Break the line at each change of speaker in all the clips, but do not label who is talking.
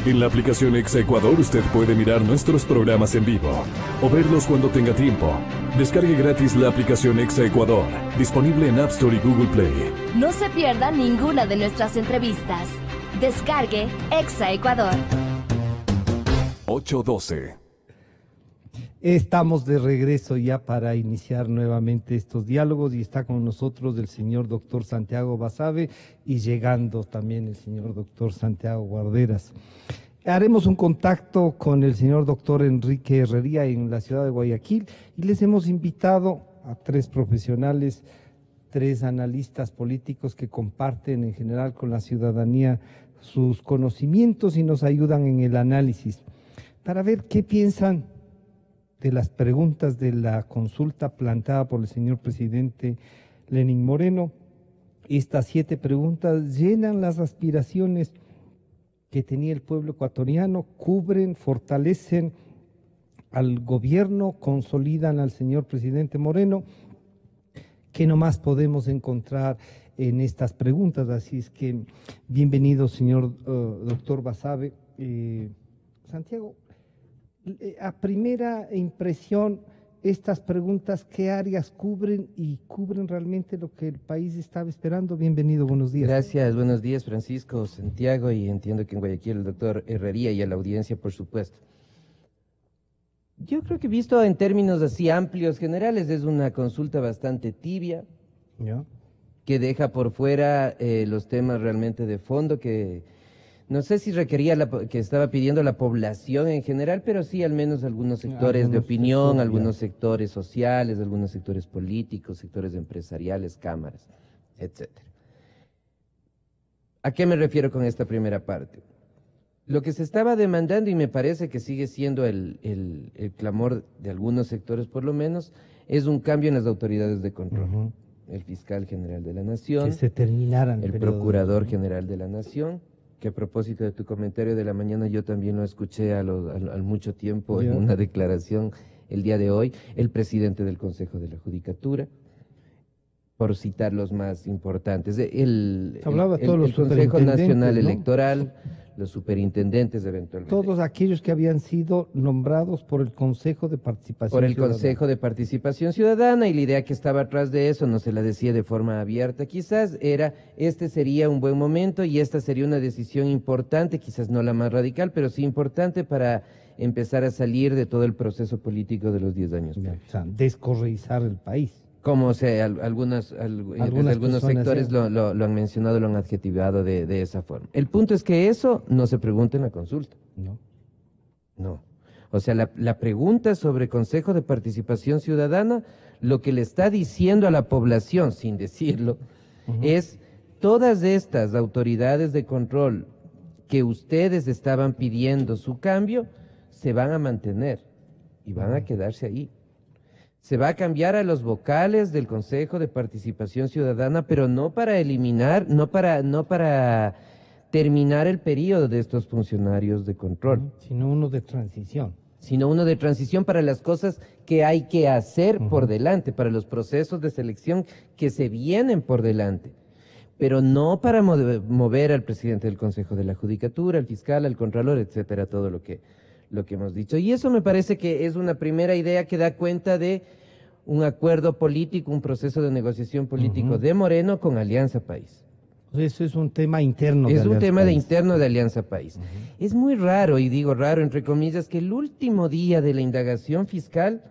En la aplicación Exa Ecuador usted puede mirar nuestros programas en vivo o verlos cuando tenga tiempo. Descargue gratis la aplicación Exa Ecuador, disponible en App Store y Google Play.
No se pierda ninguna de nuestras entrevistas. Descargue Exa Ecuador.
8:12.
Estamos de regreso ya para iniciar nuevamente estos diálogos y está con nosotros el señor doctor Santiago Basabe y llegando también el señor doctor Santiago Guarderas. Haremos un contacto con el señor doctor Enrique Herrería en la ciudad de Guayaquil y les hemos invitado a 3 profesionales, 3 analistas políticos que comparten en general con la ciudadanía sus conocimientos y nos ayudan en el análisis para ver qué piensan de las preguntas de la consulta planteada por el señor presidente Lenín Moreno. Estas 7 preguntas llenan las aspiraciones que tenía el pueblo ecuatoriano, cubren, fortalecen al gobierno, consolidan al señor presidente Moreno. ¿Qué nomás podemos encontrar en estas preguntas? Así es que bienvenido, señor doctor Basabe. Santiago, a primera impresión, estas preguntas, ¿qué áreas cubren y cubren realmente lo que el país estaba esperando? Bienvenido, buenos días.
Gracias, buenos días, Francisco, Santiago, y entiendo que en Guayaquil el doctor Herrería y a la audiencia, por supuesto. Yo creo que visto en términos así amplios, generales, es una consulta bastante tibia,
¿Ya?
que deja por fuera los temas realmente de fondo que no sé si requería que estaba pidiendo la población en general, pero sí al menos algunos sectores de opinión, algunos sectores sociales, algunos sectores políticos, sectores empresariales, cámaras, etcétera. ¿A qué me refiero con esta primera parte? Lo que se estaba demandando, y me parece que sigue siendo el clamor de algunos sectores por lo menos, es un cambio en las autoridades de control. El fiscal general de la Nación,
Que se terminaran
el procurador general de la Nación, que a propósito de tu comentario de la mañana yo también lo escuché al mucho tiempo en una declaración el día de hoy, el presidente del Consejo de la Judicatura, por citar los más importantes, el Consejo Nacional Electoral, los superintendentes eventualmente.
Todos aquellos que habían sido nombrados por el Consejo de Participación
Por el
Ciudadana.
Consejo de Participación Ciudadana, y la idea que estaba atrás de eso, no se la decía de forma abierta quizás, era este sería un buen momento y esta sería una decisión importante, quizás no la más radical, pero sí importante para empezar a salir de todo el proceso político de los 10 años.
O sea, descorreizar el país.
Como algunos sectores lo han mencionado, lo han adjetivado de esa forma. El punto es que eso no se pregunta en la consulta. No. O sea, la pregunta sobre Consejo de Participación Ciudadana, lo que le está diciendo a la población, sin decirlo, es todas estas autoridades de control que ustedes estaban pidiendo su cambio, se van a mantener y van a quedarse ahí. Se va a cambiar a los vocales del Consejo de Participación Ciudadana, pero no para eliminar, no para terminar el periodo de estos funcionarios de control.
Sino uno de transición.
Sino uno de transición para las cosas que hay que hacer por delante, para los procesos de selección que se vienen por delante. Pero no para mover al presidente del Consejo de la Judicatura, al fiscal, al contralor, etcétera, todo lo que hemos dicho. Y eso me parece que es una primera idea que da cuenta de un acuerdo político, un proceso de negociación político de Moreno con Alianza País.
Eso es un tema interno.
Es un tema interno de Alianza País. Es muy raro, y digo raro entre comillas, que el último día de la indagación fiscal,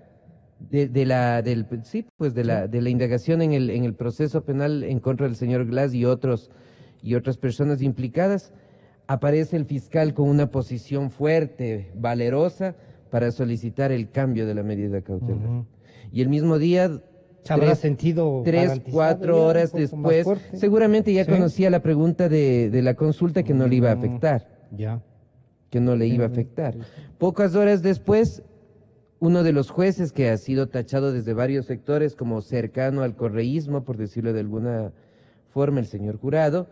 de la indagación en el proceso penal en contra del señor Glass y otras personas implicadas, aparece el fiscal con una posición fuerte, valerosa, para solicitar el cambio de la medida cautelar. Y el mismo día,
¿se habrá sentido
3, 4 horas después, seguramente ya conocía la pregunta de la consulta que no le iba a afectar. Que no le iba a afectar. Pocas horas después, uno de los jueces que ha sido tachado desde varios sectores como cercano al correísmo, por decirlo de alguna forma, el señor Jurado,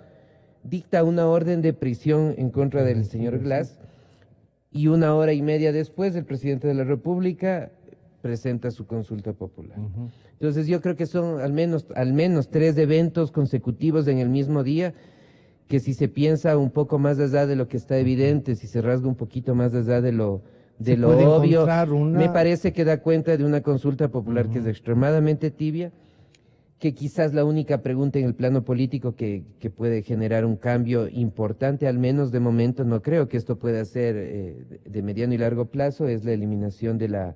dicta una orden de prisión en contra del señor Glass, y 1 hora y media después el presidente de la República presenta su consulta popular. Entonces yo creo que son al menos 3 eventos consecutivos en el mismo día que si se piensa un poco más allá de lo que está evidente, si se rasga un poquito más allá de lo obvio, me parece que da cuenta de una consulta popular que es extremadamente tibia, que quizás la única pregunta en el plano político que puede generar un cambio importante, al menos de momento, no creo que esto pueda ser de mediano y largo plazo, es la eliminación de la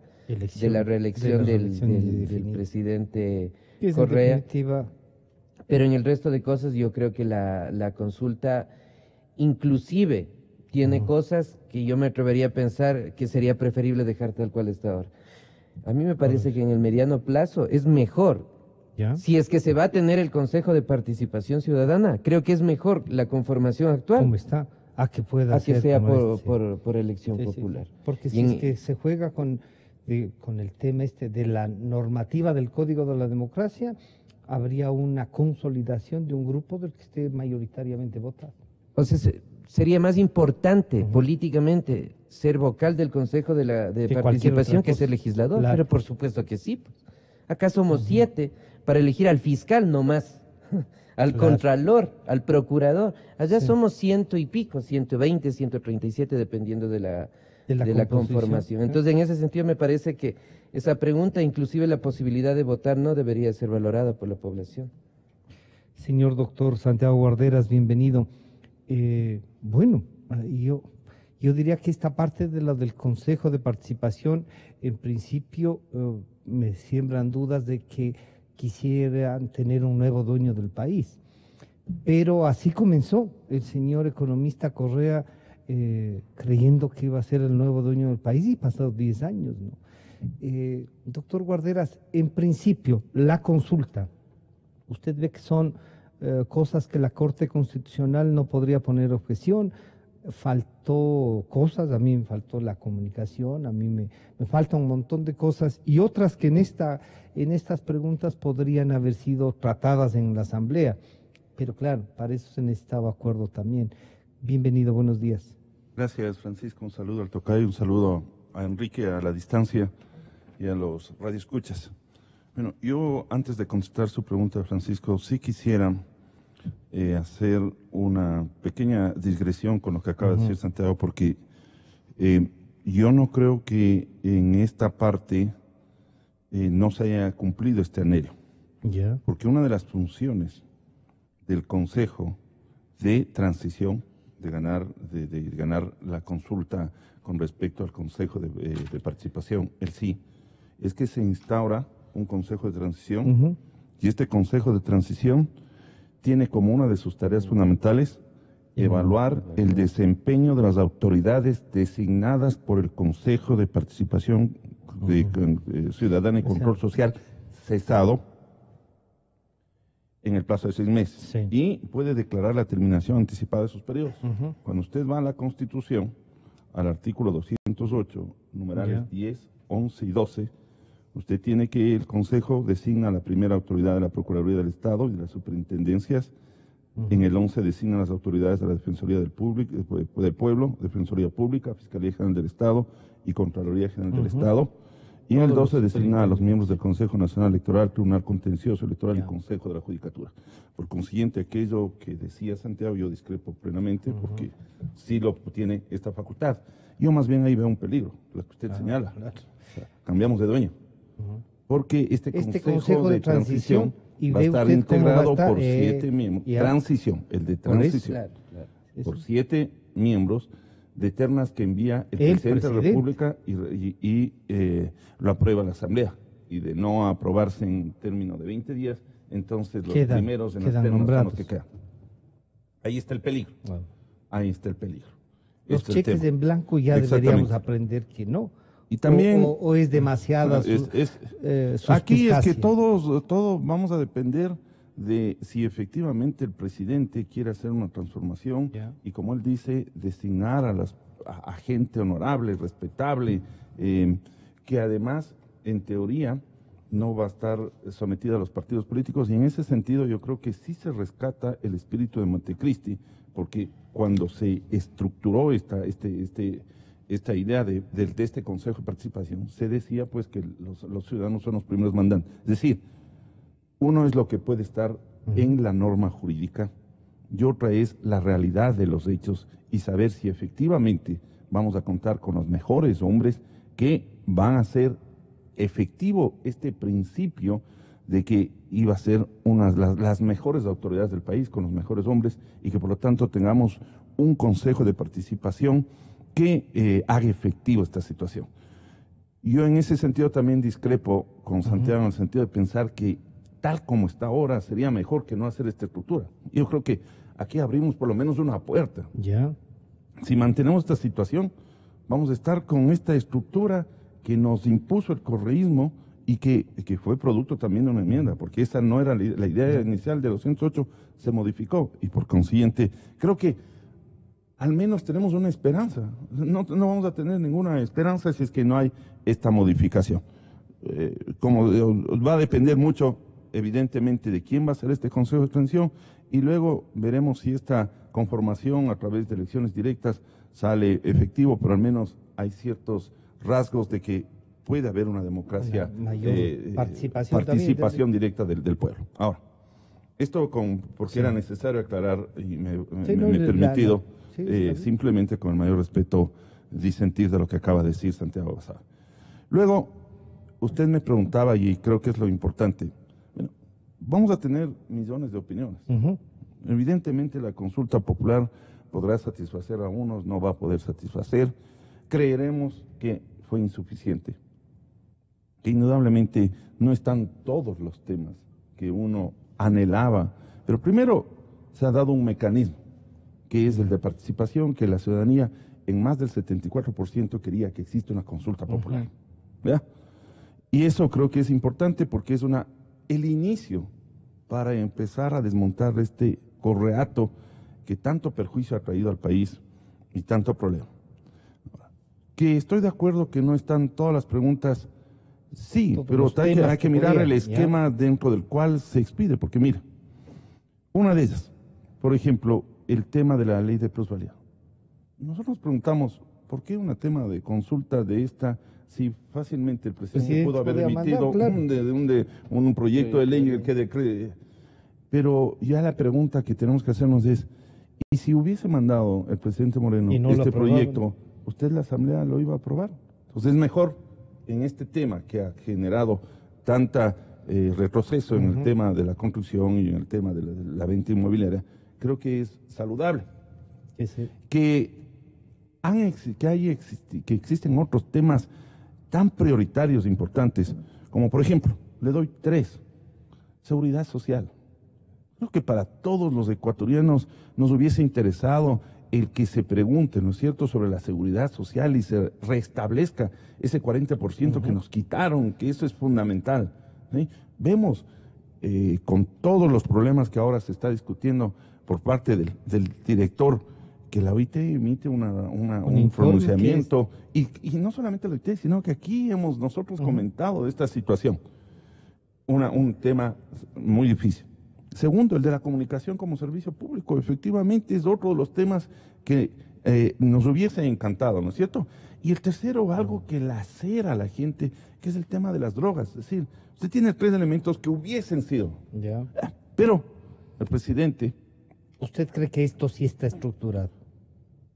reelección del presidente Correa. Pero en el resto de cosas yo creo que la consulta inclusive tiene cosas que yo me atrevería a pensar que sería preferible dejar tal cual está ahora. A mí me parece que en el mediano plazo es mejor. ¿Ya? Si es que se va a tener el Consejo de Participación Ciudadana, creo que es mejor la conformación actual.
¿Cómo está? A que pueda
ser. A que sea por elección popular.
Porque si es que se juega con el tema de la normativa del Código de la Democracia, habría una consolidación de un grupo del que esté mayoritariamente votado.
Entonces, sería más importante políticamente ser vocal del Consejo de Participación que ser legislador. Claro. Pero por supuesto que sí. Pues. Acá somos 7 para elegir al fiscal nomás, al contralor, al procurador. Allá somos 100 y pico, 120, 137, dependiendo de la conformación. Entonces, en ese sentido, me parece que esa pregunta, inclusive la posibilidad de votar, no debería ser valorada por la población.
Señor doctor Santiago Guarderas, bienvenido. Bueno, yo diría que esta parte de la del Consejo de Participación, en principio, me siembran dudas de que quisieran tener un nuevo dueño del país. Pero así comenzó el señor economista Correa creyendo que iba a ser el nuevo dueño del país y pasados 10 años, ¿no? Doctor Guarderas, en principio, la consulta, ¿usted ve que son cosas que la Corte Constitucional no podría poner objeción? Faltó cosas, a mí me faltó la comunicación, a mí me falta un montón de cosas y otras que en estas preguntas podrían haber sido tratadas en la Asamblea, pero claro, para eso se necesitaba acuerdo también. Bienvenido, buenos días.
Gracias, Francisco, un saludo al tocayo, un saludo a Enrique a la distancia y a los radioescuchas. Bueno, yo antes de contestar su pregunta, Francisco, sí quisiera hacer una pequeña digresión con lo que acaba de decir Santiago, porque yo no creo que en esta parte no se haya cumplido este anhelo. Porque una de las funciones del Consejo de Transición, de ganar la consulta con respecto al Consejo de Participación, el sí, es que se instaura un Consejo de Transición y este Consejo de Transición tiene como una de sus tareas fundamentales evaluar el desempeño de las autoridades designadas por el Consejo de Participación Ciudadana y Control Social cesado en el plazo de 6 meses. Y puede declarar la terminación anticipada de sus periodos. Cuando usted va a la Constitución, al artículo 208, numerales 10, 11 y 12, usted tiene que el Consejo designa a la primera autoridad de la Procuraduría del Estado y de las superintendencias. En el 11 designa a las autoridades de la Defensoría del Pueblo, Defensoría Pública, Fiscalía General del Estado y Contraloría General del Estado. Y en el 12 designa a los miembros del Consejo Nacional Electoral, Tribunal Contencioso Electoral y Consejo de la Judicatura. Por consiguiente, aquello que decía Santiago, yo discrepo plenamente porque sí lo tiene esta facultad. Yo más bien ahí veo un peligro, lo que usted señala. O sea, cambiamos de dueño. Porque este Consejo de Transición va a estar integrado por 7 miembros. El de transición. Por 7 miembros de ternas que envía el presidente de la República y lo aprueba la Asamblea. Y de no aprobarse en término de 20 días, entonces los primeros en las ternas son los que quedan. Ahí está el peligro. Ahí está el peligro.
Los cheques en blanco ya deberíamos aprender que no.
Y también,
o es demasiada
aquí es que todo vamos a depender de si efectivamente el presidente quiere hacer una transformación y, como él dice, designar a gente honorable, respetable, que además, en teoría, no va a estar sometida a los partidos políticos. Y en ese sentido yo creo que sí se rescata el espíritu de Montecristi, porque cuando se estructuró esta idea de este Consejo de Participación, se decía pues que los ciudadanos son los primeros mandantes. Es decir, uno es lo que puede estar en la norma jurídica y otra es la realidad de los hechos y saber si efectivamente vamos a contar con los mejores hombres que van a hacer efectivo este principio de que iba a ser las mejores autoridades del país, con los mejores hombres, y que por lo tanto tengamos un consejo de participación que haga efectivo esta situación. Yo en ese sentido también discrepo con Santiago en el sentido de pensar que tal como está ahora sería mejor que no hacer esta estructura. Yo creo que aquí abrimos por lo menos una puerta.
Ya.
Si mantenemos esta situación, vamos a estar con esta estructura que nos impuso el correísmo y que fue producto también de una enmienda, porque esa no era la idea inicial de los 208, se modificó, y por consiguiente, creo que al menos tenemos una esperanza. No vamos a tener ninguna esperanza si es que no hay esta modificación. Como va a depender mucho, evidentemente, de quién va a ser este Consejo de Extensión, y luego veremos si esta conformación a través de elecciones directas sale efectivo, pero al menos hay ciertos rasgos de que puede haber una democracia,
mayor participación
directa del pueblo. Ahora, esto porque era necesario aclarar y me he permitido, simplemente con el mayor respeto, disentir de lo que acaba de decir Santiago Basabe. Luego, usted me preguntaba, y creo que es lo importante, bueno, vamos a tener millones de opiniones. Evidentemente la consulta popular podrá satisfacer a unos, no va a poder satisfacer. Creeremos que fue insuficiente, que indudablemente no están todos los temas que uno anhelaba, pero primero se ha dado un mecanismo, que es el de participación, que la ciudadanía en más del 74% quería que exista una consulta popular. ¿Ya? Y eso creo que es importante porque es el inicio para empezar a desmontar este correato que tanto perjuicio ha traído al país y tanto problema. Que estoy de acuerdo que no están todas las preguntas, sí, pero hay que mirar el esquema dentro del cual se expide, porque mira, una de ellas, por ejemplo, el tema de la ley de plusvalía. Nosotros nos preguntamos, ¿por qué un tema de consulta de esta, si fácilmente el presidente pudo haber emitido un proyecto de ley que pero ya la pregunta que tenemos que hacernos es, ¿y si hubiese mandado el presidente Moreno este proyecto, usted la Asamblea lo iba a aprobar? Entonces es mejor en este tema que ha generado tanta retroceso en el tema de la construcción y en el tema de la venta inmobiliaria, creo que es saludable. Que existen otros temas tan prioritarios e importantes, como por ejemplo, le doy 3, seguridad social. Creo que para todos los ecuatorianos nos hubiese interesado el que se pregunte, ¿no es cierto?, sobre la seguridad social y se restablezca ese 40% que nos quitaron, que eso es fundamental. ¿Sí? Vemos con todos los problemas que ahora se está discutiendo por parte del director, que la OIT emite un pronunciamiento, y no solamente la OIT, sino que aquí hemos nosotros comentado de esta situación, un tema muy difícil. Segundo, el de la comunicación como servicio público, efectivamente es otro de los temas que nos hubiese encantado, ¿no es cierto? Y el tercero, algo que lacera a la gente, que es el tema de las drogas. Es decir, usted tiene 3 elementos que hubiesen sido.
Ya.
Pero el presidente...
¿Usted cree que esto sí está estructurado?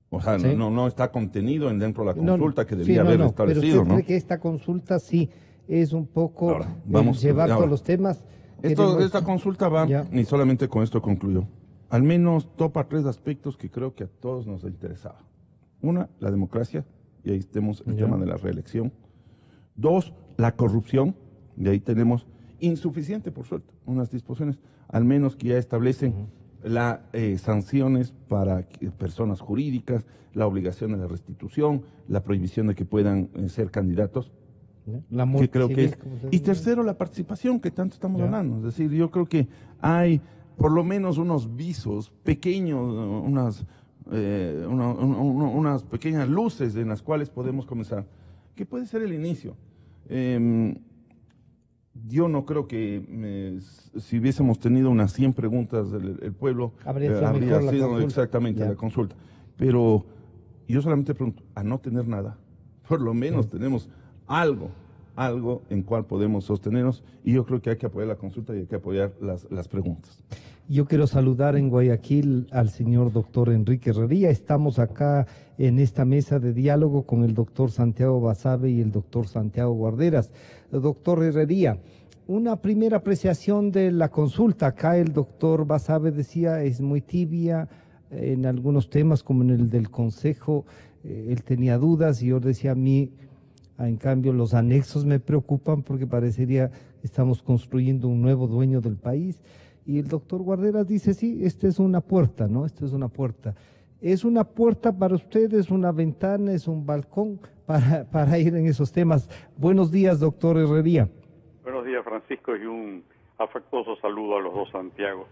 O sea, ¿sí? no está contenido dentro de la consulta que debía
sí,
haber establecido,
pero usted
¿no?
cree que esta consulta sí es un poco
ahora, vamos,
llevar todos los temas.
Esta consulta va, y solamente con esto concluyo, al menos topa 3 aspectos que creo que a todos nos interesaba. 1, la democracia, y ahí tenemos el tema de la reelección. 2, la corrupción, y ahí tenemos insuficiente, por suerte, unas disposiciones, al menos que ya establecen las sanciones para personas jurídicas, la obligación de la restitución, la prohibición de que puedan ser candidatos. Que creo que y tercero, la participación que tanto estamos hablando. Es decir, yo creo que hay por lo menos unos visos pequeños, unas pequeñas luces en las cuales podemos comenzar, que puede ser el inicio. Yo no creo que si hubiésemos tenido unas 100 preguntas del pueblo, habría sido exactamente la consulta. Pero yo solamente pregunto, a no tener nada, por lo menos tenemos algo en cual podemos sostenernos, y yo creo que hay que apoyar la consulta y hay que apoyar las preguntas.
Yo quiero saludar en Guayaquil al señor doctor Enrique Herrería. Estamos acá en esta mesa de diálogo con el doctor Santiago Basabe y el doctor Santiago Guarderas. Doctor Herrería, una primera apreciación de la consulta. Acá el doctor Basabe decía es muy tibia en algunos temas, como en el del Consejo. Él tenía dudas y yo decía a mí, en cambio, los anexos me preocupan porque parecería que estamos construyendo un nuevo dueño del país. Y el doctor Guarderas dice, sí, esta es una puerta, ¿no? Esta es una puerta. ¿Es una puerta para ustedes, una ventana, es un balcón para ir en esos temas? Buenos días, doctor Herrería.
Buenos días, Francisco, y un afectuoso saludo a los dos Santiago.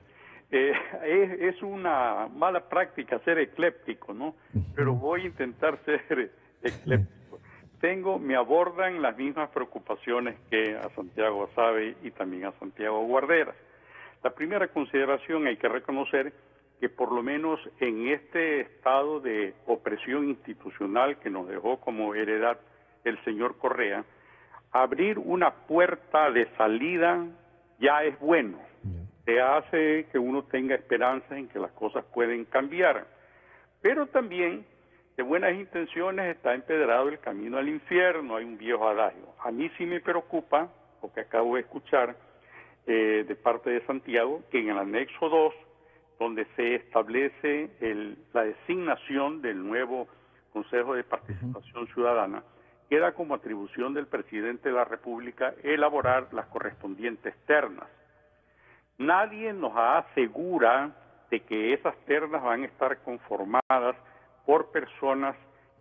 Es una mala práctica ser ecléptico, ¿no? Pero voy a intentar ser ecléptico. Me abordan las mismas preocupaciones que a Santiago Basabe y también a Santiago Guarderas. La primera consideración, hay que reconocer que por lo menos en este estado de opresión institucional que nos dejó como heredad el señor Correa, abrir una puerta de salida ya es bueno. Se hace que uno tenga esperanza en que las cosas pueden cambiar. Pero también, de buenas intenciones, está empedrado el camino al infierno. Hay un viejo adagio. A mí sí me preocupa, porque acabo de escuchar de parte de Santiago, que en el anexo 2, donde se establece la designación del nuevo Consejo de Participación Ciudadana, queda como atribución del presidente de la República elaborar las correspondientes ternas. Nadie nos asegura de que esas ternas van a estar conformadas por personas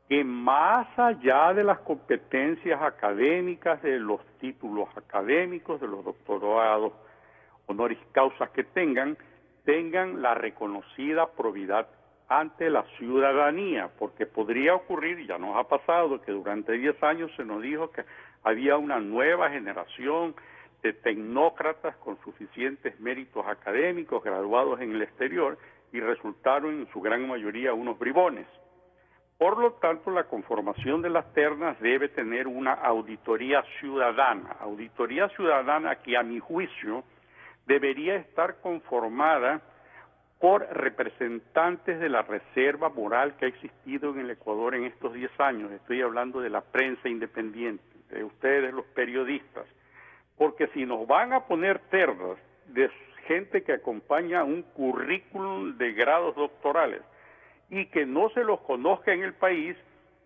que más allá de las competencias académicas, de los títulos académicos, de los doctorados honoris causa que tengan la reconocida probidad ante la ciudadanía, porque podría ocurrir, ya nos ha pasado, que durante 10 años se nos dijo que había una nueva generación de tecnócratas con suficientes méritos académicos, graduados en el exterior, y resultaron en su gran mayoría unos bribones. Por lo tanto, la conformación de las ternas debe tener una auditoría ciudadana que a mi juicio debería estar conformada por representantes de la reserva moral que ha existido en el Ecuador en estos 10 años. Estoy hablando de la prensa independiente, de ustedes los periodistas, porque si nos van a poner ternas de gente que acompaña un currículum de grados doctorales y que no se los conozca en el país,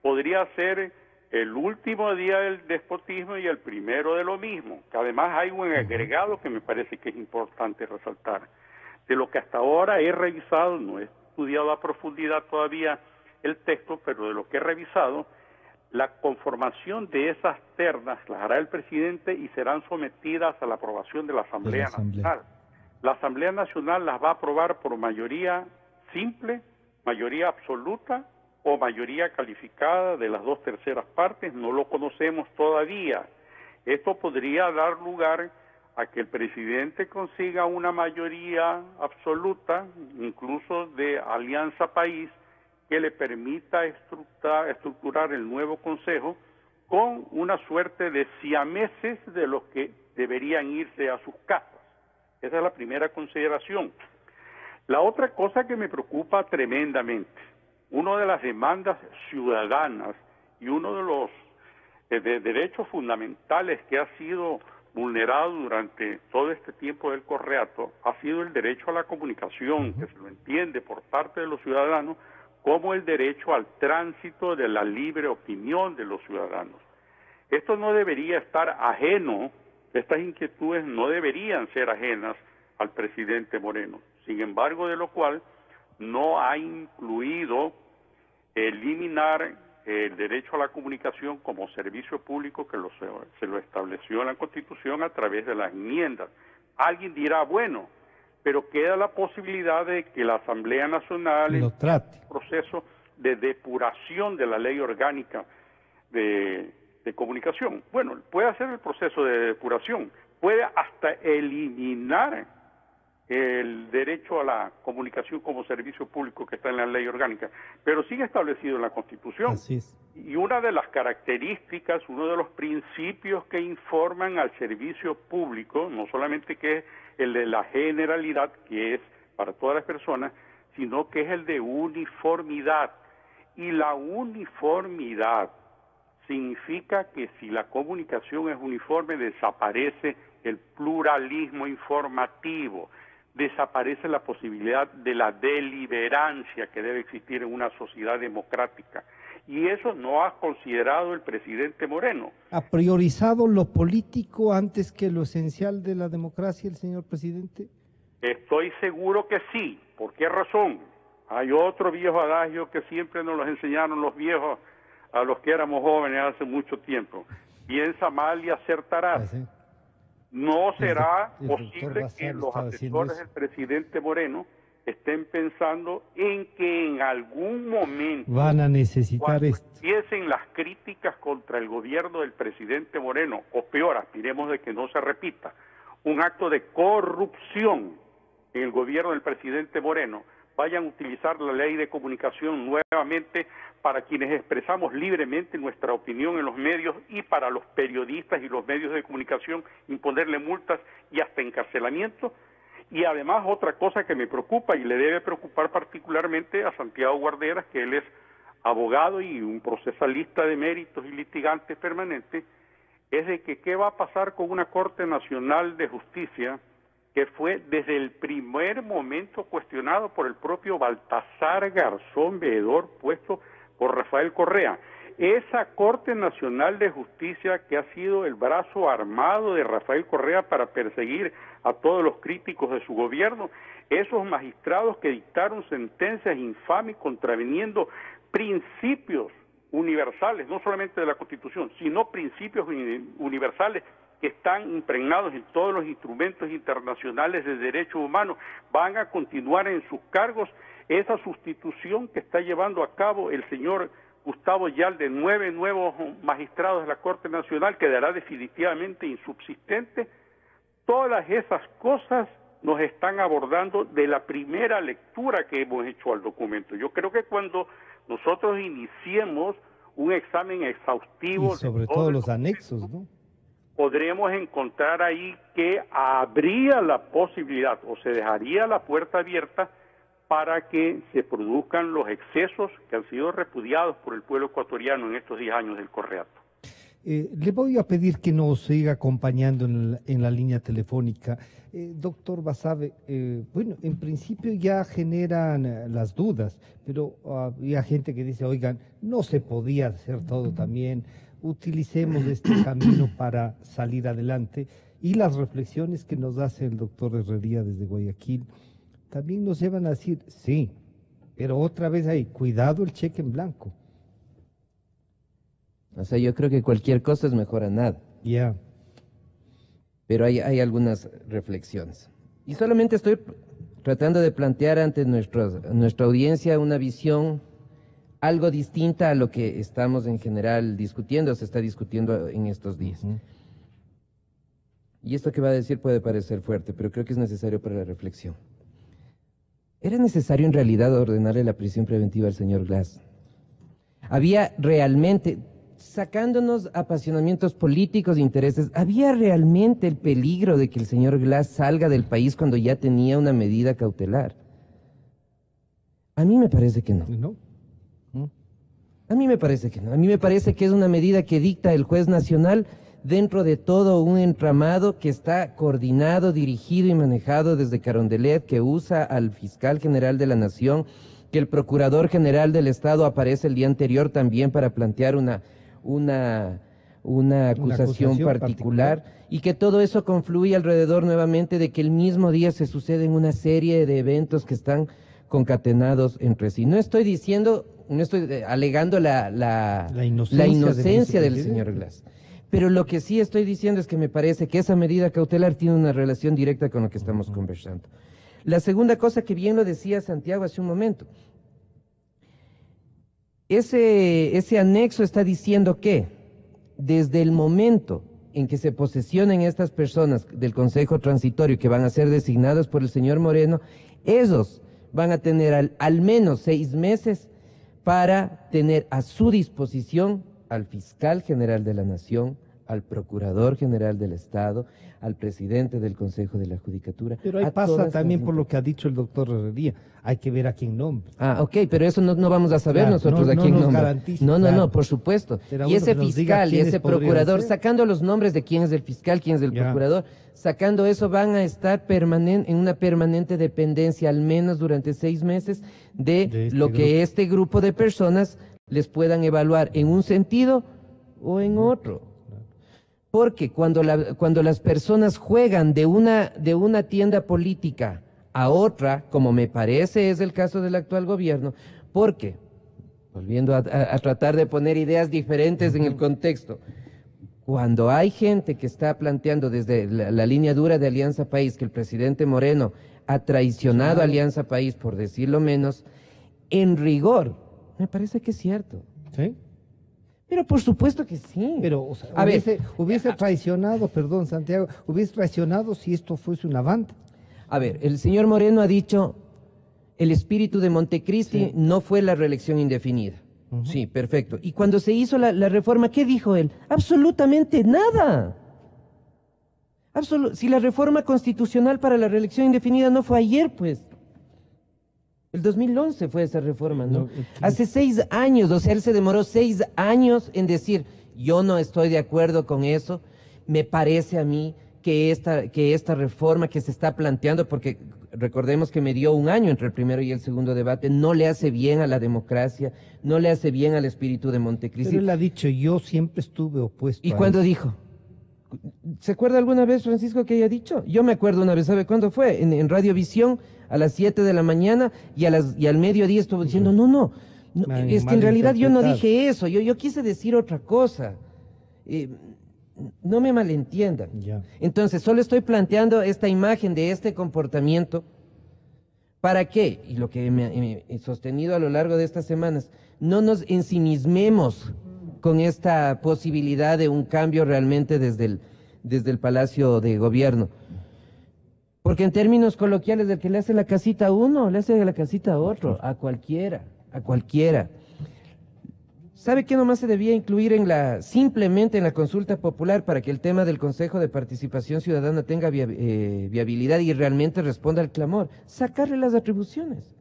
podría ser el último día del despotismo y el primero de lo mismo. Que además hay un agregado que me parece que es importante resaltar. De lo que hasta ahora he revisado, no he estudiado a profundidad todavía el texto, pero de lo que he revisado, la conformación de esas ternas las hará el presidente y serán sometidas a la aprobación de la Asamblea Nacional. La Asamblea Nacional las va a aprobar por mayoría simple, mayoría absoluta o mayoría calificada de las 2/3 partes, no lo conocemos todavía. Esto podría dar lugar a que el presidente consiga una mayoría absoluta, incluso de Alianza País, que le permita estructurar el nuevo Consejo con una suerte de siameses de los que deberían irse a sus casas. Esa es la primera consideración. La otra cosa que me preocupa tremendamente, una de las demandas ciudadanas y uno de los derechos fundamentales que ha sido vulnerado durante todo este tiempo del correato, ha sido el derecho a la comunicación, que se lo entiende por parte de los ciudadanos como el derecho al tránsito de la libre opinión de los ciudadanos. Esto no debería estar ajeno, estas inquietudes no deberían ser ajenas al presidente Moreno. Sin embargo, de lo cual no ha incluido eliminar el derecho a la comunicación como servicio público que se lo estableció en la Constitución a través de las enmiendas. Alguien dirá, bueno, pero queda la posibilidad de que la Asamblea Nacional en un proceso de depuración de la ley orgánica de comunicación. Bueno, puede hacer el proceso de depuración, puede hasta eliminar el derecho a la comunicación como servicio público que está en la ley orgánica, pero sigue establecido en la Constitución.
Así es.
Y una de las características, uno de los principios que informan al servicio público, no solamente que es el de la generalidad, que es para todas las personas, sino que es el de uniformidad. Y la uniformidad significa que si la comunicación es uniforme, desaparece el pluralismo informativo, desaparece la posibilidad de la deliberancia que debe existir en una sociedad democrática. Y eso no ha considerado el presidente Moreno.
¿Ha priorizado lo político antes que lo esencial de la democracia el señor presidente?
Estoy seguro que sí. ¿Por qué razón? Hay otro viejo adagio que siempre nos los enseñaron los viejos a los que éramos jóvenes hace mucho tiempo. Piensa mal y acertarás. ¿Sí? No será posible que los asesores del presidente Moreno estén pensando en que en algún momento
van a necesitar esto.
Empiecen las críticas contra el gobierno del presidente Moreno, o peor, aspiremos de que no se repita, un acto de corrupción en el gobierno del presidente Moreno, vayan a utilizar la ley de comunicación nuevamente para quienes expresamos libremente nuestra opinión en los medios y para los periodistas y los medios de comunicación imponerle multas y hasta encarcelamiento. Y además otra cosa que me preocupa y le debe preocupar particularmente a Santiago Guarderas, que él es abogado y un procesalista de méritos y litigante permanente, es de que qué va a pasar con una Corte Nacional de Justicia que fue desde el primer momento cuestionado por el propio Baltasar Garzón, veedor puesto por Rafael Correa. Esa Corte Nacional de Justicia que ha sido el brazo armado de Rafael Correa para perseguir a todos los críticos de su gobierno, esos magistrados que dictaron sentencias infames contraviniendo principios universales, no solamente de la Constitución, sino principios universales que están impregnados en todos los instrumentos internacionales de derechos humanos, van a continuar en sus cargos. Esa sustitución que está llevando a cabo el señor Gustavo Yal de 9 nuevos magistrados de la Corte Nacional quedará definitivamente insubsistente. Todas esas cosas nos están abordando de la primera lectura que hemos hecho al documento. Yo creo que cuando nosotros iniciemos un examen exhaustivo...
Y sobre todo los anexos, ¿no?
Podremos encontrar ahí que habría la posibilidad o se dejaría la puerta abierta para que se produzcan los excesos que han sido repudiados por el pueblo ecuatoriano en estos 10 años del Correato.
Le voy a pedir que nos siga acompañando en la línea telefónica. Doctor Basabe, bueno, en principio ya generan las dudas, pero había gente que dice, oigan, no se podía hacer todo también, utilicemos este camino para salir adelante. Y las reflexiones que nos hace el doctor Herrería desde Guayaquil también nos llevan a decir, sí, pero otra vez ahí, cuidado el cheque en blanco.
O sea, yo creo que cualquier cosa es mejor a nada.
Ya.
Pero hay algunas reflexiones. Y solamente estoy tratando de plantear ante nuestra audiencia una visión algo distinta a lo que estamos en general discutiendo, se está discutiendo en estos días. Y esto que va a decir puede parecer fuerte, pero creo que es necesario para la reflexión. ¿Era necesario en realidad ordenarle la prisión preventiva al señor Glass? ¿Había realmente, sacándonos apasionamientos políticos e intereses, había realmente el peligro de que el señor Glass salga del país cuando ya tenía una medida cautelar? A mí me parece que no.
¿No?
A mí me parece que no. A mí me parece que es una medida que dicta el juez nacional dentro de todo un entramado que está coordinado, dirigido y manejado desde Carondelet, que usa al fiscal general de la Nación, que el procurador general del Estado aparece el día anterior también para plantear una acusación particular, y que todo eso confluye alrededor nuevamente de que el mismo día se suceden una serie de eventos que están concatenados entre sí. No estoy alegando la inocencia del señor Glass. Pero lo que sí estoy diciendo es que me parece que esa medida cautelar tiene una relación directa con lo que estamos conversando. La segunda cosa, que bien lo decía Santiago hace un momento, ese anexo está diciendo que desde el momento en que se posesionen estas personas del Consejo Transitorio que van a ser designadas por el señor Moreno, ellos van a tener al menos 6 meses para tener a su disposición al fiscal general de la Nación, al Procurador General del Estado, al presidente del Consejo de la Judicatura.
Pero ahí pasa también por lo que ha dicho el doctor Herrería, hay que ver a quién nombra.
Ah, ok, pero eso no vamos a saber nosotros a quién nombra. No, por supuesto. Y ese fiscal y ese procurador, sacando los nombres de quién es el fiscal, quién es el procurador, sacando eso, van a estar en una permanente dependencia, al menos durante 6 meses, de lo que este grupo de personas les puedan evaluar en un sentido o en otro. Porque cuando las personas juegan de una tienda política a otra, como me parece es el caso del actual gobierno, porque, volviendo a tratar de poner ideas diferentes en el contexto, cuando hay gente que está planteando desde la línea dura de Alianza País que el presidente Moreno ha traicionado a Alianza País, por decirlo menos, en rigor, me parece que es cierto.
¿Sí?
Pero por supuesto que sí.
Pero, o sea, hubiese traicionado, perdón, Santiago, hubiese traicionado si esto fuese una banda.
A ver, el señor Moreno ha dicho, el espíritu de Montecristi no fue la reelección indefinida. Sí, perfecto. Y cuando se hizo la reforma, ¿qué dijo él? Absolutamente nada. Si la reforma constitucional para la reelección indefinida no fue ayer, pues. El 2011 fue esa reforma, ¿no? Hace 6 años, o sea, él se demoró 6 años en decir, yo no estoy de acuerdo con eso, me parece a mí que esta reforma que se está planteando, porque recordemos que me dio 1 año entre el primero y el segundo debate, no le hace bien a la democracia, no le hace bien al espíritu de Montecristi.
Pero él ha dicho, yo siempre estuve opuesto
¿Y cuándo dijo? ¿Se acuerda alguna vez, Francisco, que haya dicho? Yo me acuerdo una vez, ¿sabe cuándo fue? En Radiovisión, a las 7 de la mañana y al mediodía estuvo diciendo, no, es que en realidad yo no dije eso, yo quise decir otra cosa. No me malentiendan. Entonces, solo estoy planteando esta imagen de este comportamiento. ¿Para qué? Y lo que me he sostenido a lo largo de estas semanas, no nos ensimismemos con esta posibilidad de un cambio realmente desde el Palacio de Gobierno. Porque en términos coloquiales, el que le hace la casita a uno, le hace la casita a otro, a cualquiera. ¿Sabe qué nomás se debía incluir simplemente en la consulta popular para que el tema del Consejo de Participación Ciudadana tenga viabilidad y realmente responda al clamor? Sacarle las atribuciones.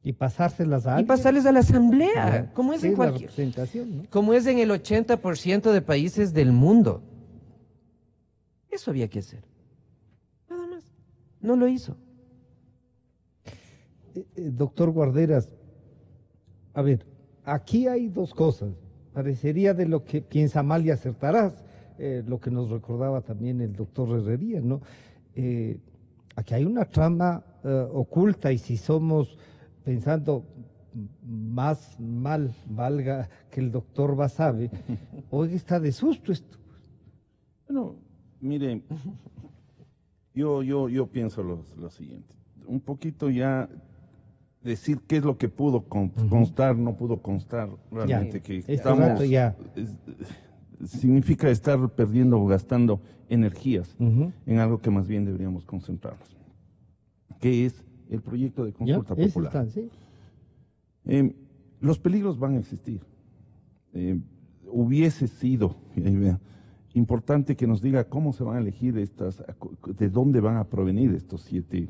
Y pasárselas a alguien.
Y pasarles a la asamblea, como es en cualquier
representación, ¿no?
Como es en el 80% de países del mundo. Eso había que hacer. Nada más. No lo hizo.
Doctor Guarderas, a ver, aquí hay 2 cosas. Parecería de lo que piensa mal y acertarás, lo que nos recordaba también el doctor Herrería, ¿no? Aquí hay una trama oculta y si somos, pensando más mal, valga que el doctor Basabe, hoy está de susto esto.
Bueno, mire, yo pienso lo siguiente. Un poquito ya decir qué es lo que pudo constar, no pudo constar, realmente
ya,
que estamos, significa estar perdiendo o gastando energías en algo que más bien deberíamos concentrarnos, que es el proyecto de consulta popular. Los peligros van a existir. Hubiese sido importante que nos diga cómo se van a elegir de dónde van a provenir estos siete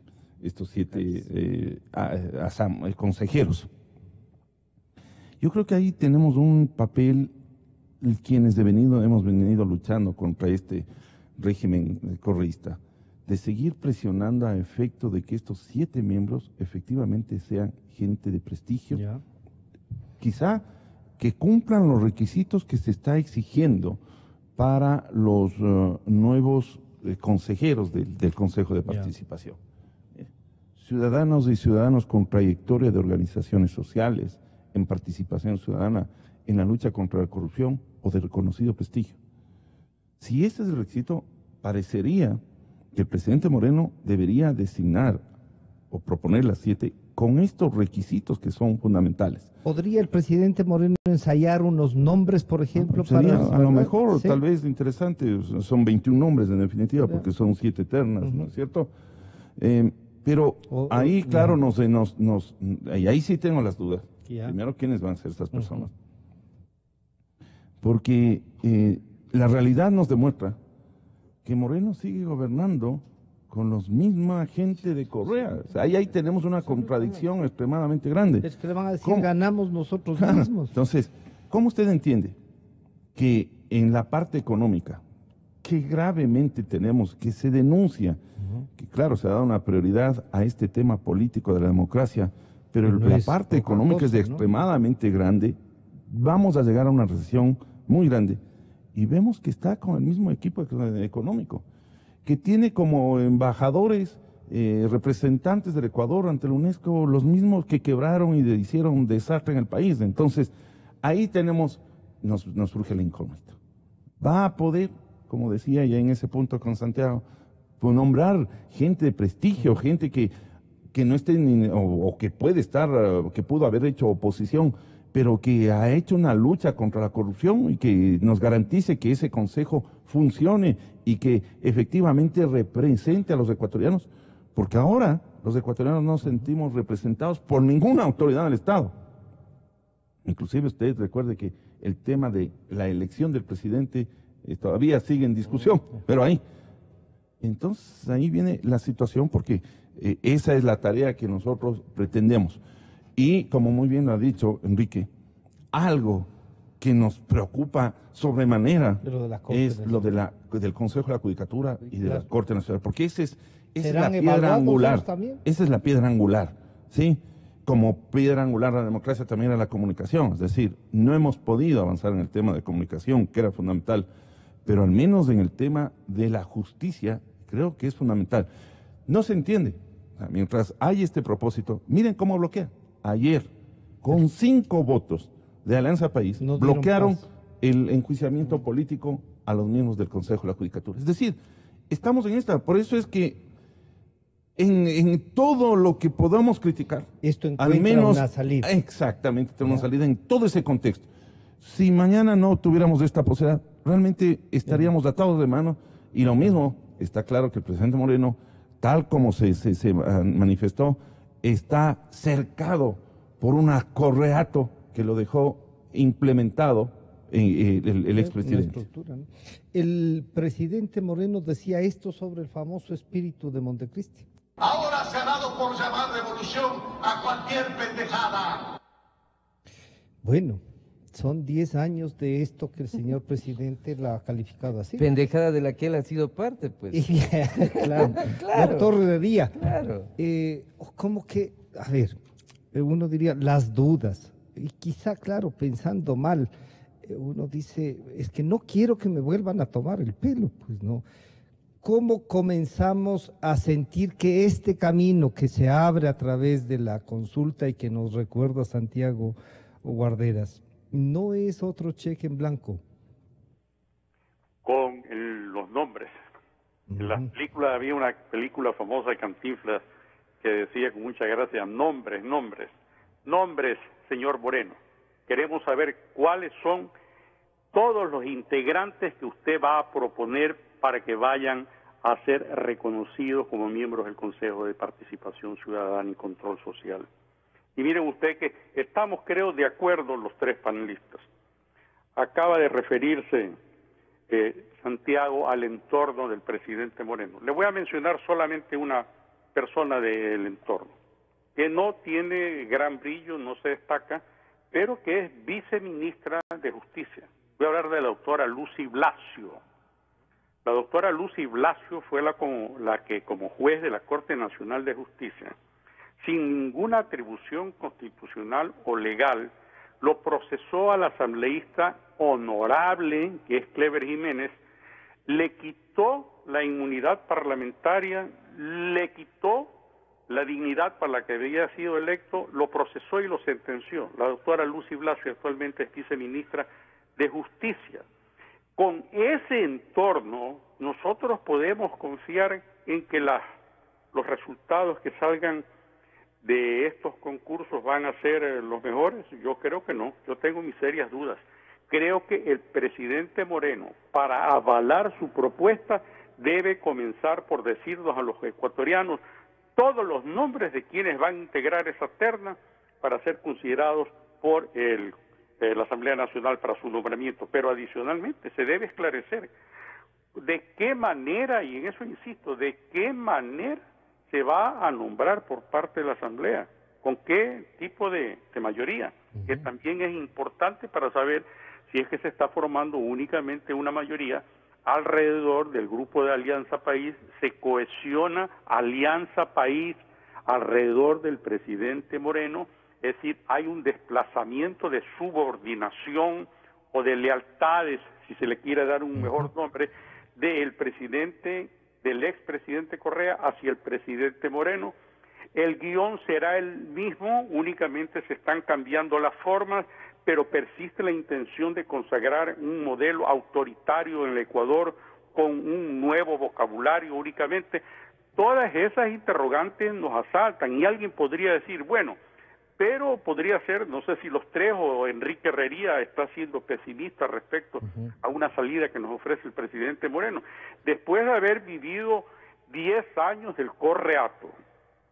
consejeros. Yo creo que ahí tenemos un papel, quienes hemos venido luchando contra este régimen correísta, de seguir presionando a efecto de que estos 7 miembros efectivamente sean gente de prestigio, quizá que cumplan los requisitos que se está exigiendo para los nuevos consejeros del Consejo de Participación. Ciudadanos y ciudadanos con trayectoria de organizaciones sociales, en participación ciudadana, en la lucha contra la corrupción o de reconocido prestigio. Si ese es el requisito, parecería que el presidente Moreno debería designar o proponer las 7 con estos requisitos que son fundamentales.
¿Podría el presidente Moreno ensayar unos nombres, por ejemplo?
Sería, a lo mejor, tal vez interesante, son 21 nombres en definitiva, porque son 7 ternas, ¿no es cierto? Pero ahí, claro, ahí sí tengo las dudas. Primero, ¿quiénes van a ser estas personas? Porque la realidad nos demuestra que Moreno sigue gobernando con los misma gente de Correa. O sea, ahí tenemos una contradicción extremadamente grande.
Es que le van a decir, ganamos nosotros mismos.
Entonces, ¿cómo usted entiende que en la parte económica, que gravemente tenemos, que se denuncia, que claro, se ha dado una prioridad a este tema político de la democracia, pero la parte económica es extremadamente grande, vamos a llegar a una recesión muy grande, y vemos que está con el mismo equipo económico, que tiene como embajadores, representantes del Ecuador ante la UNESCO, los mismos que quebraron y hicieron un desastre en el país. Entonces, ahí nos surge la incógnita. ¿Va a poder, como decía ya en ese punto con Santiago, nombrar gente de prestigio, gente que no esté o que puede estar, que pudo haber hecho oposición, pero que ha hecho una lucha contra la corrupción y que nos garantice que ese consejo funcione y que efectivamente represente a los ecuatorianos? Porque ahora los ecuatorianos no nos sentimos representados por ninguna autoridad del Estado. Inclusive usted recuerde que el tema de la elección del presidente todavía sigue en discusión, pero ahí. Entonces ahí viene la situación, porque esa es la tarea que nosotros pretendemos. Y como muy bien lo ha dicho Enrique, algo que nos preocupa sobremanera es lo del Consejo de la Judicatura y de la Corte Nacional, porque esa es la piedra angular. Esa es la piedra angular, ¿sí? Como piedra angular la democracia también era la comunicación, es decir, no hemos podido avanzar en el tema de comunicación, que era fundamental, pero al menos en el tema de la justicia creo que es fundamental. No se entiende, o sea, mientras hay este propósito, miren cómo bloquea. Ayer, con 5 votos de Alianza País, bloquearon el enjuiciamiento político a los miembros del Consejo de la Judicatura. Es decir, estamos en esta, por eso es que en todo lo que podamos criticar,
esto
al menos
una salida.
Exactamente, tenemos una salida en todo ese contexto. Si mañana no tuviéramos esta posibilidad, realmente estaríamos atados de mano, y lo mismo, está claro que el presidente Moreno, tal como se manifestó, está cercado por un acorreato que lo dejó implementado el expresidente.
¿No? El presidente Moreno decía esto sobre el famoso espíritu de Montecristi.
Ahora se ha dado por llamar revolución a cualquier pendejada.
Bueno, son 10 años de esto que el señor presidente la ha calificado así.
Pendejada de la que él ha sido parte, pues.
Claro, doctor Herrería.
Claro.
Como que, a ver, uno diría las dudas, y quizá, claro, pensando mal, uno dice, es que no quiero que me vuelvan a tomar el pelo, pues no. ¿Cómo comenzamos a sentir que este camino que se abre a través de la consulta y que nos recuerda Santiago Guarderas, no es otro cheque en blanco?
Con los nombres. En las películas había una película famosa de Cantinflas que decía con mucha gracia, nombres, señor Moreno. Queremos saber cuáles son todos los integrantes que usted va a proponer para que vayan a ser reconocidos como miembros del Consejo de Participación Ciudadana y Control Social. Y miren usted que estamos, creo, de acuerdo los 3 panelistas. Acaba de referirse Santiago al entorno del presidente Moreno. Le voy a mencionar solamente una persona del entorno, que no tiene gran brillo, no se destaca, pero que es viceministra de Justicia. Voy a hablar de la doctora Lucy Blasio. La doctora Lucy Blasio fue la que, como juez de la Corte Nacional de Justicia, sin ninguna atribución constitucional o legal, lo procesó al asambleísta honorable, que es Clever Jiménez, le quitó la inmunidad parlamentaria, le quitó la dignidad para la que había sido electo, lo procesó y lo sentenció. La doctora Lucy Blasio actualmente es viceministra de Justicia. Con ese entorno, nosotros podemos confiar en que los resultados que salgan de estos concursos van a ser los mejores. Yo creo que no, yo tengo mis serias dudas. Creo que el presidente Moreno, para avalar su propuesta, debe comenzar por decirnos a los ecuatorianos todos los nombres de quienes van a integrar esa terna para ser considerados por el la Asamblea Nacional para su nombramiento, pero adicionalmente se debe esclarecer de qué manera, y en eso insisto, de qué manera se va a nombrar por parte de la Asamblea, con qué tipo de mayoría, que también es importante para saber si es que se está formando únicamente una mayoría alrededor del grupo de Alianza País, se cohesiona Alianza País alrededor del presidente Moreno, es decir, hay un desplazamiento de subordinación o de lealtades, si se le quiere dar un mejor nombre, del presidente, del expresidente Correa hacia el presidente Moreno. El guión será el mismo, únicamente se están cambiando las formas, pero persiste la intención de consagrar un modelo autoritario en el Ecuador con un nuevo vocabulario únicamente. Todas esas interrogantes nos asaltan y alguien podría decir, bueno, pero podría ser, no sé si los tres o Enrique Herrería está siendo pesimista respecto a una salida que nos ofrece el presidente Moreno. Después de haber vivido 10 años del correato,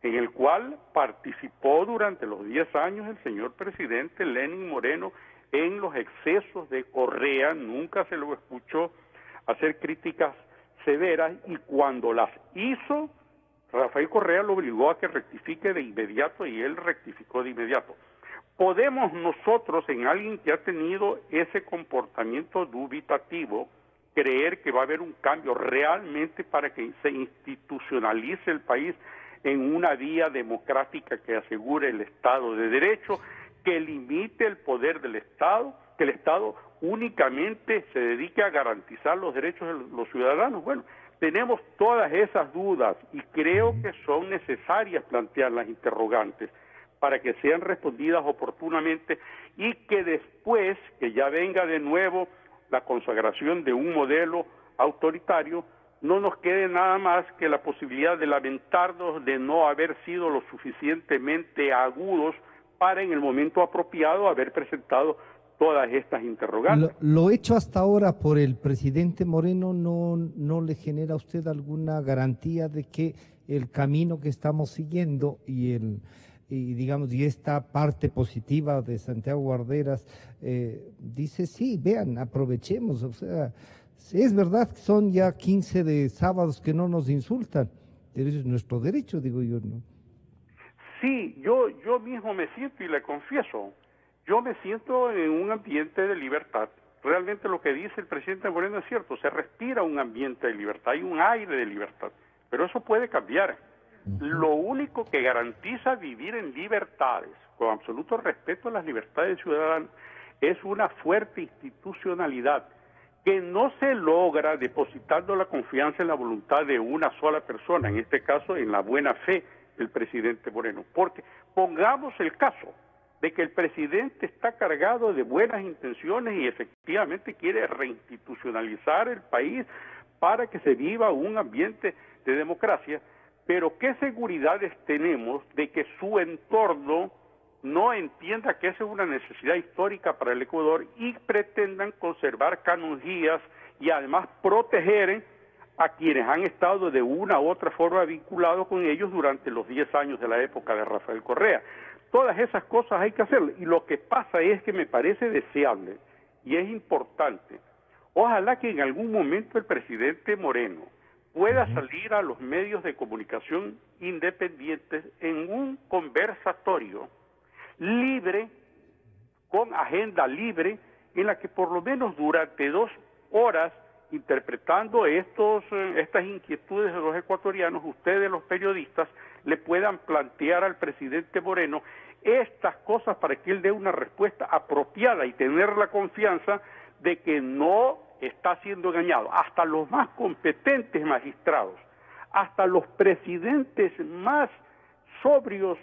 en el cual participó durante los 10 años el señor presidente Lenín Moreno en los excesos de Correa, nunca se lo escuchó hacer críticas severas, y cuando las hizo, Rafael Correa lo obligó a que rectifique de inmediato y él rectificó de inmediato. ¿Podemos nosotros, en alguien que ha tenido ese comportamiento dubitativo, creer que va a haber un cambio realmente para que se institucionalice el país en una vía democrática que asegure el Estado de Derecho, que limite el poder del Estado, que el Estado únicamente se dedique a garantizar los derechos de los ciudadanos? Bueno, tenemos todas esas dudas y creo que son necesarias plantear las interrogantes para que sean respondidas oportunamente y que después, que ya venga de nuevo la consagración de un modelo autoritario, no nos quede nada más que la posibilidad de lamentarnos de no haber sido lo suficientemente agudos para en el momento apropiado haber presentado todas estas interrogantes.
Lo hecho hasta ahora por el presidente Moreno no le genera a usted alguna garantía de que el camino que estamos siguiendo y esta parte positiva de Santiago Guarderas dice, sí, vean, aprovechemos, o sea, es verdad que son ya 15 de sábados que no nos insultan, pero eso es nuestro derecho, digo yo, ¿no?
Sí, yo mismo me siento, y le confieso, yo me siento en un ambiente de libertad. Realmente lo que dice el presidente Moreno es cierto, se respira un ambiente de libertad, hay un aire de libertad, pero eso puede cambiar. Lo único que garantiza vivir en libertades, con absoluto respeto a las libertades ciudadanas, es una fuerte institucionalidad que no se logra depositando la confianza en la voluntad de una sola persona, en este caso en la buena fe del presidente Moreno. Porque pongamos el caso de que el presidente está cargado de buenas intenciones y efectivamente quiere reinstitucionalizar el país para que se viva un ambiente de democracia, pero ¿qué seguridades tenemos de que su entorno no entienda que esa es una necesidad histórica para el Ecuador y pretendan conservar canonjías y además proteger a quienes han estado de una u otra forma vinculados con ellos durante los 10 años de la época de Rafael Correa? Todas esas cosas hay que hacerlas, y lo que pasa es que me parece deseable y es importante. Ojalá que en algún momento el presidente Moreno pueda salir a los medios de comunicación independientes en un conversatorio libre, con agenda libre, en la que por lo menos durante 2 horas, interpretando estas inquietudes de los ecuatorianos, ustedes los periodistas le puedan plantear al presidente Moreno estas cosas para que él dé una respuesta apropiada y tener la confianza de que no está siendo engañado. Hasta los más competentes magistrados, hasta los presidentes más sobrios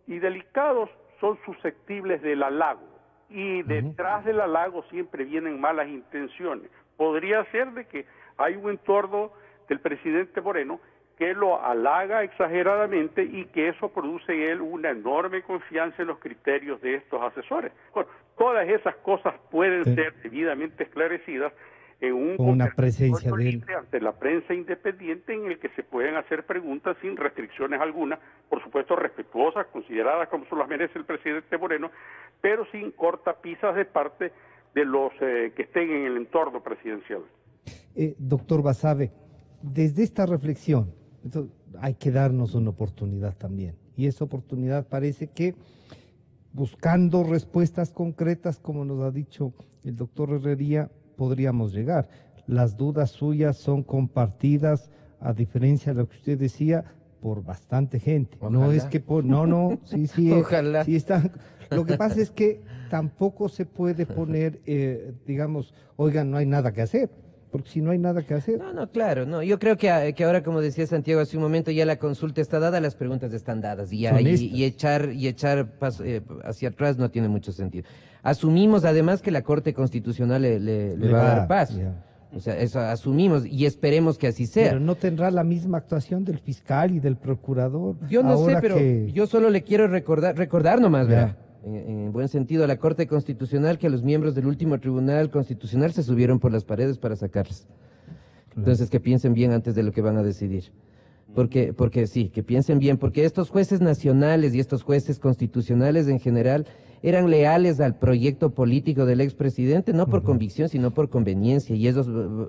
y delicados son susceptibles del halago, y detrás del halago siempre vienen malas intenciones. Podría ser de que hay un entorno del presidente Moreno que lo halaga exageradamente y que eso produce en él una enorme confianza en los criterios de estos asesores. Bueno, todas esas cosas pueden ser debidamente esclarecidas
con una presencia de él
ante la prensa independiente, en el que se pueden hacer preguntas sin restricciones alguna, por supuesto respetuosas, consideradas como se las merece el presidente Moreno, pero sin cortapisas de parte de los que estén en el entorno presidencial.
Doctor Basabe, desde esta reflexión, hay que darnos una oportunidad también, y esa oportunidad parece que buscando respuestas concretas, como nos ha dicho el doctor Herrería, podríamos llegar. Las dudas suyas son compartidas, a diferencia de lo que usted decía, por bastante gente. Ojalá. No es que sí, ojalá. Sí está. Lo que pasa es que tampoco se puede poner, digamos, oigan, no hay nada que hacer. Porque si no hay nada que hacer.
No, claro, no. Yo creo que ahora, como decía Santiago hace un momento, ya la consulta está dada, las preguntas están dadas. Y echar hacia atrás no tiene mucho sentido. Asumimos además que la Corte Constitucional le va a dar paz. Yeah. O sea, eso asumimos y esperemos que así sea.
Pero no tendrá la misma actuación del fiscal y del procurador.
Yo no sé, pero yo solo le quiero recordar nomás, ¿verdad? En buen sentido, a la Corte Constitucional, que a los miembros del último Tribunal Constitucional se subieron por las paredes para sacarles. Entonces, que piensen bien antes de lo que van a decidir. Porque sí, que piensen bien, porque estos jueces nacionales y estos jueces constitucionales en general eran leales al proyecto político del expresidente, no por convicción, sino por conveniencia, y ellos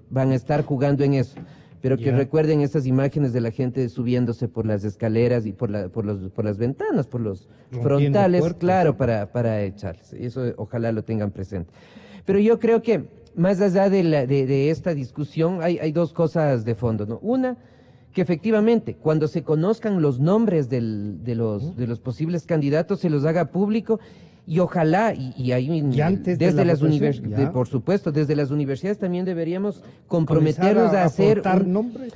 van a estar jugando en eso. Pero que recuerden esas imágenes de la gente subiéndose por las escaleras y por las ventanas, por los frontales, puertas, claro, para echarles. Eso ojalá lo tengan presente. Pero yo creo que más allá de esta discusión hay dos cosas de fondo, ¿no? Una, que efectivamente cuando se conozcan los nombres de los posibles candidatos se los haga público. Y ojalá, desde las universidades, por supuesto, desde las universidades también deberíamos comprometernos a hacer
nombres.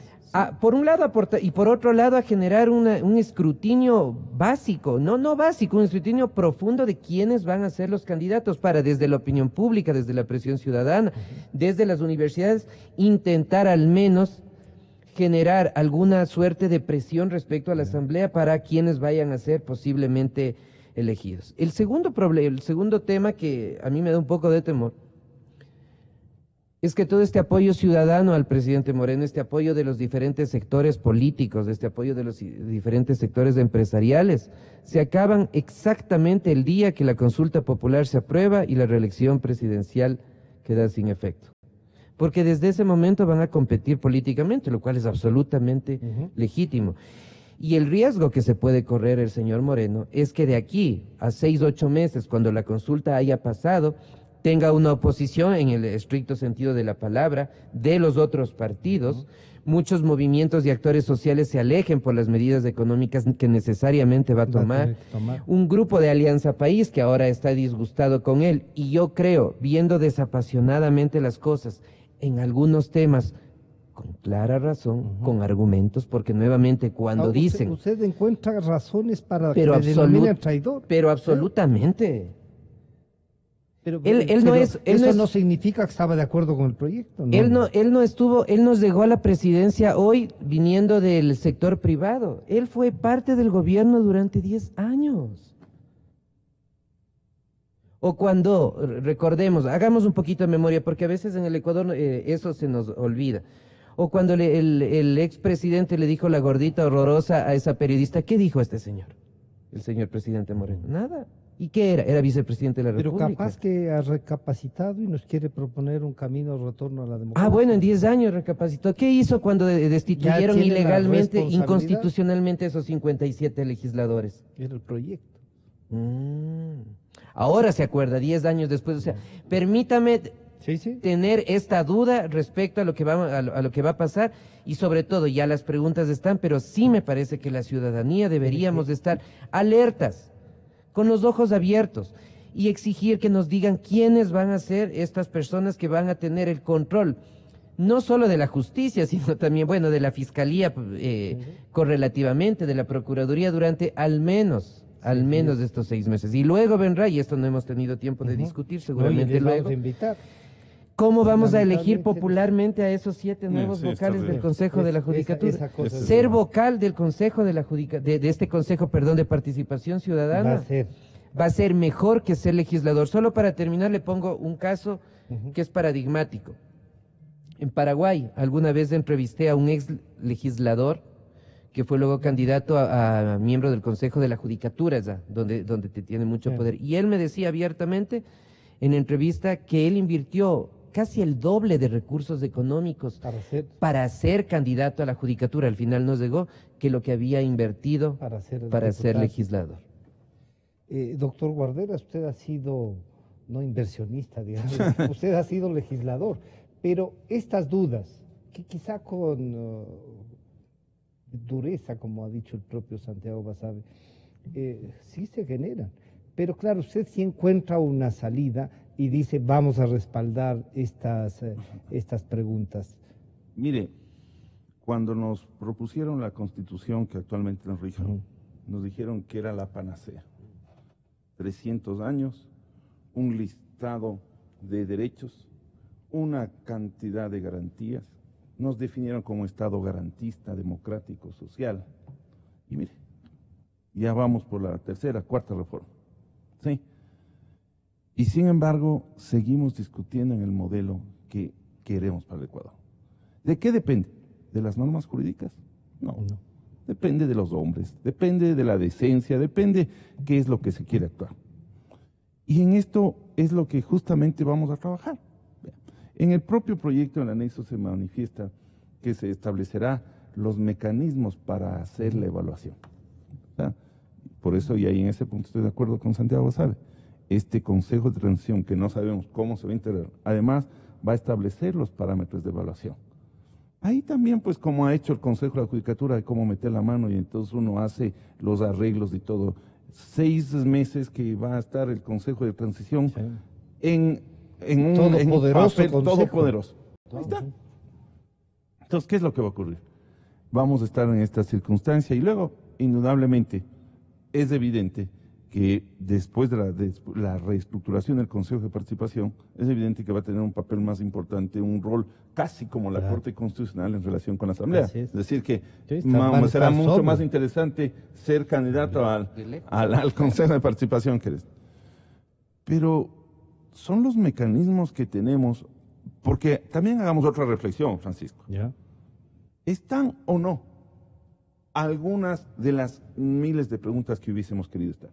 Por un lado aportar, y por otro lado a generar un escrutinio básico, no básico, un escrutinio profundo de quiénes van a ser los candidatos, para desde la opinión pública, desde la presión ciudadana, desde las universidades, intentar al menos generar alguna suerte de presión respecto a la asamblea para quienes vayan a ser posiblemente elegidos. El segundo tema que a mí me da un poco de temor es que todo este apoyo ciudadano al presidente Moreno, este apoyo de los diferentes sectores políticos, este apoyo de los diferentes sectores empresariales, se acaban exactamente el día que la consulta popular se aprueba y la reelección presidencial queda sin efecto. Porque desde ese momento van a competir políticamente, lo cual es absolutamente legítimo. Y el riesgo que se puede correr el señor Moreno es que de aquí a 6 u 8 meses, cuando la consulta haya pasado, tenga una oposición en el estricto sentido de la palabra de los otros partidos, muchos movimientos y actores sociales se alejen por las medidas económicas que necesariamente va a tomar, un grupo de Alianza País que ahora está disgustado con él, y yo creo, viendo desapasionadamente las cosas en algunos temas, con clara razón, con argumentos, porque nuevamente cuando dicen...
Usted encuentra razones para que le denominen traidor.
Pero absolutamente.
Eso no significa que estaba de acuerdo con el proyecto. ¿No?
Él nos llegó a la presidencia hoy viniendo del sector privado. Él fue parte del gobierno durante 10 años. O cuando, recordemos, hagamos un poquito de memoria, porque a veces en el Ecuador eso se nos olvida. O cuando el expresidente le dijo la gordita horrorosa a esa periodista, ¿qué dijo este señor? El señor presidente Moreno. Nada. ¿Y qué era? Era vicepresidente de la República.
Pero capaz que ha recapacitado y nos quiere proponer un camino de retorno a la democracia.
Bueno, en 10 años recapacitó. ¿Qué hizo cuando destituyeron ilegalmente, inconstitucionalmente esos 57 legisladores?
Era el proyecto.
Ahora se acuerda, 10 años después. O sea, permítame... tener esta duda respecto a lo que va a pasar, y sobre todo ya las preguntas están, pero sí me parece que la ciudadanía deberíamos de estar alertas, con los ojos abiertos, y exigir que nos digan quiénes van a ser estas personas que van a tener el control, no solo de la justicia, sino también, bueno, de la fiscalía correlativamente, de la procuraduría durante al menos de estos 6 meses. Y luego vendrá, y esto no hemos tenido tiempo de discutir, seguramente luego. ¿Cómo vamos a elegir popularmente a esos 7 nuevos vocales del Consejo de la Judicatura? Ser vocal del Consejo de la de este Consejo, de Participación Ciudadana va a ser mejor que ser legislador. Solo para terminar le pongo un caso que es paradigmático. En Paraguay, alguna vez entrevisté a un ex legislador que fue luego candidato a miembro del Consejo de la Judicatura, ya, donde te tiene mucho poder. Y él me decía abiertamente en entrevista que él invirtió casi el doble de recursos económicos para ser candidato a la Judicatura. Al final no llegó, que lo que había invertido para ser legislador.
Doctor Guarderas, usted ha sido, no inversionista, digamos, usted ha sido legislador, pero estas dudas, que quizá con dureza, como ha dicho el propio Santiago Basabe, sí se generan. Pero claro, usted sí encuentra una salida y dice, vamos a respaldar estas preguntas.
Mire, cuando nos propusieron la Constitución que actualmente nos rige, nos dijeron que era la panacea. 300 años, un listado de derechos, una cantidad de garantías. Nos definieron como Estado garantista, democrático, social. Y mire, ya vamos por la tercera, cuarta reforma. ¿Sí? Y sin embargo, seguimos discutiendo en el modelo que queremos para el Ecuador. ¿De qué depende? ¿De las normas jurídicas? No. Depende de los hombres, depende de la decencia, depende qué es lo que se quiere actuar. Y en esto es lo que justamente vamos a trabajar. En el propio proyecto, en el anexo, se manifiesta que se establecerá los mecanismos para hacer la evaluación. Por eso, y ahí en ese punto estoy de acuerdo con Santiago Basabe, este Consejo de Transición, que no sabemos cómo se va a integrar, además va a establecer los parámetros de evaluación. Ahí también, pues, como ha hecho el Consejo de la Judicatura, de cómo meter la mano y entonces uno hace los arreglos y todo. 6 meses que va a estar el Consejo de Transición en un papel todopoderoso. Ahí está. Entonces, ¿qué es lo que va a ocurrir? Vamos a estar en esta circunstancia y luego, indudablemente, es evidente que después de la reestructuración del Consejo de Participación, es evidente que va a tener un papel más importante, un rol casi como la Corte Constitucional en relación con la Asamblea. Es decir, que será mucho más interesante ser candidato al Consejo de Participación que eres. Pero son los mecanismos que tenemos, porque también hagamos otra reflexión, Francisco. ¿Están o no algunas de las miles de preguntas que hubiésemos querido estar?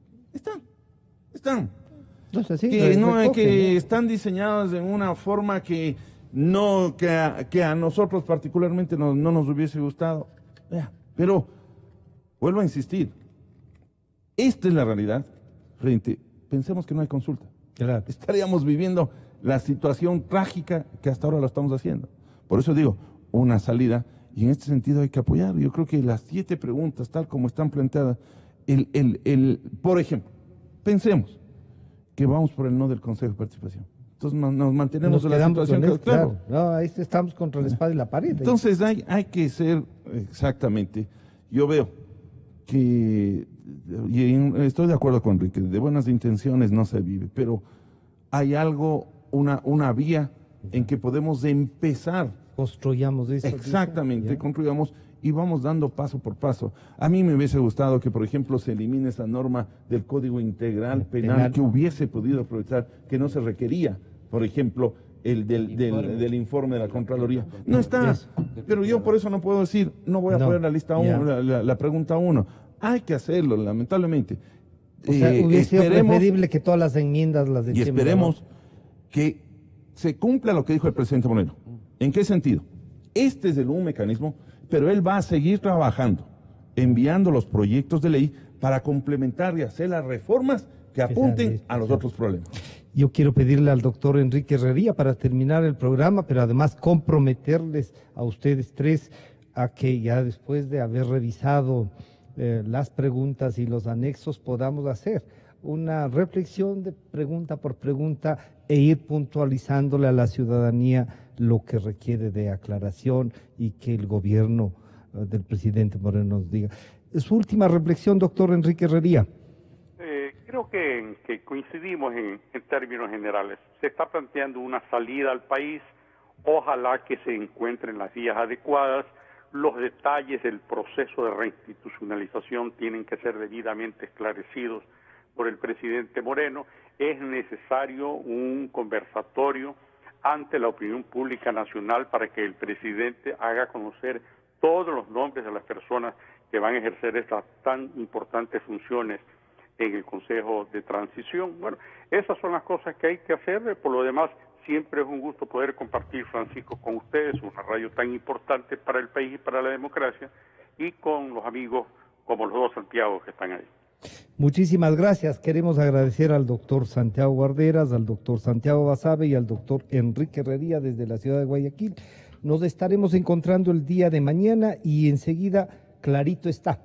Están. Que están diseñadas en una forma que a nosotros particularmente no nos hubiese gustado. Pero, vuelvo a insistir, esta es la realidad. Pensemos que no hay consulta. Claro. Estaríamos viviendo la situación trágica que hasta ahora lo estamos haciendo. Por eso digo, una salida, y en este sentido hay que apoyar. Yo creo que las 7 preguntas, tal como están planteadas, por ejemplo, pensemos que vamos por el no del Consejo de Participación. Entonces nos mantenemos en la situación. Claro.
No, ahí estamos contra la espada y la pared.
Entonces hay que ser exactamente, yo veo que, y estoy de acuerdo con Enrique, de buenas intenciones no se vive, pero hay algo, una vía en que podemos empezar.
Construyamos eso.
Exactamente, construyamos y vamos dando paso por paso. A mí me hubiese gustado que, por ejemplo, se elimine esa norma del Código Integral Penal que hubiese podido aprovechar, que no se requería, por ejemplo, el del informe de la Contraloría. No está, pero yo por eso no puedo decir, no voy a poner la lista 1, la pregunta 1. Hay que hacerlo, lamentablemente.
O sea, hubiese sido preferible que todas las enmiendas las
y esperemos que se cumpla lo que dijo el presidente Moreno. ¿En qué sentido? Este es un mecanismo, pero él va a seguir trabajando, enviando los proyectos de ley para complementar y hacer las reformas que apunten a los otros problemas.
Yo quiero pedirle al doctor Enrique Herrería para terminar el programa, pero además comprometerles a ustedes 3 a que ya después de haber revisado las preguntas y los anexos podamos hacer una reflexión de pregunta por pregunta e ir puntualizándole a la ciudadanía lo que requiere de aclaración y que el gobierno del presidente Moreno nos diga. Su última reflexión, doctor Enrique Herrería.
Creo que coincidimos en términos generales. Se está planteando una salida al país, ojalá que se encuentren las vías adecuadas. Los detalles del proceso de reinstitucionalización tienen que ser debidamente esclarecidos por el presidente Moreno. Es necesario un conversatorio ante la opinión pública nacional para que el presidente haga conocer todos los nombres de las personas que van a ejercer estas tan importantes funciones en el Consejo de Transición. Bueno, esas son las cosas que hay que hacer. Por lo demás, siempre es un gusto poder compartir, Francisco, con ustedes, una radio tan importante para el país y para la democracia, y con los amigos como los dos Santiago que están ahí.
Muchísimas gracias. Queremos agradecer al doctor Santiago Guarderas, al doctor Santiago Basabe y al doctor Enrique Herrería desde la ciudad de Guayaquil. Nos estaremos encontrando el día de mañana y enseguida Clarito está.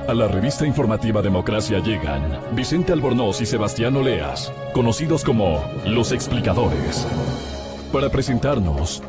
A la revista informativa Democracia llegan Vicente Albornoz y Sebastián Oleas, conocidos como Los Explicadores, para presentarnos